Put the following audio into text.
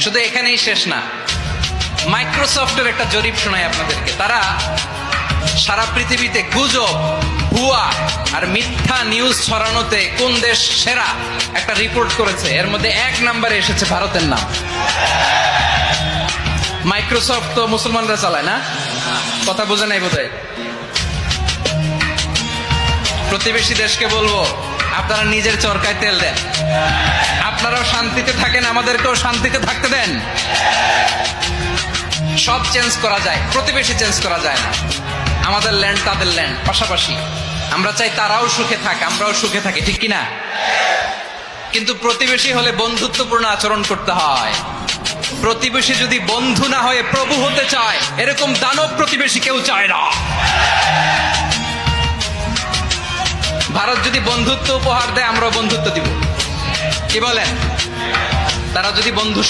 শুধু এখানেই শেষ না, মাইক্রোসফটের একটা জরিপ শোনাই আপনাদেরকে। তারা সারা পৃথিবীতে গুজব, ভুয়া আর মিথ্যা নিউজ ছড়ানোতে কোন দেশ সেরা একটা রিপোর্ট করেছে। এর মধ্যে 1 নম্বরে এসেছে ভারতের নাম। মাইক্রোসফট তো মুসলমানরা চালায় না, কথা বোঝে নাই বোধহয়। প্রতিবেশী দেশকে বলবো, আপনারা নিজের চরকায় তেল দেন, আপনারাও শান্তিতে থাকেন, আমাদেরকেও শান্তিতে থাকতে দেন। সব চেঞ্জ করা যায়, প্রতিবেশী চেঞ্জ করা যায় না। আমাদের ল্যান্ড তাদের ল্যান্ড পাশাপাশি, আমরা চাই তারাও সুখে থাক, আমরাও সুখে থাকি, ঠিক কিনা? কিন্তু প্রতিবেশী হলে বন্ধুত্বপূর্ণ আচরণ করতে হয়। প্রতিবেশী যদি বন্ধু না হয়ে প্রভু হতে চায়, এরকম দানব প্রতিবেশী কেউ চায় না। ভারত যদি বন্ধুত্ব উপহার দেয়, আমরাও বন্ধুত্ব দিব, কি বলেন? তারা যদি বন্ধু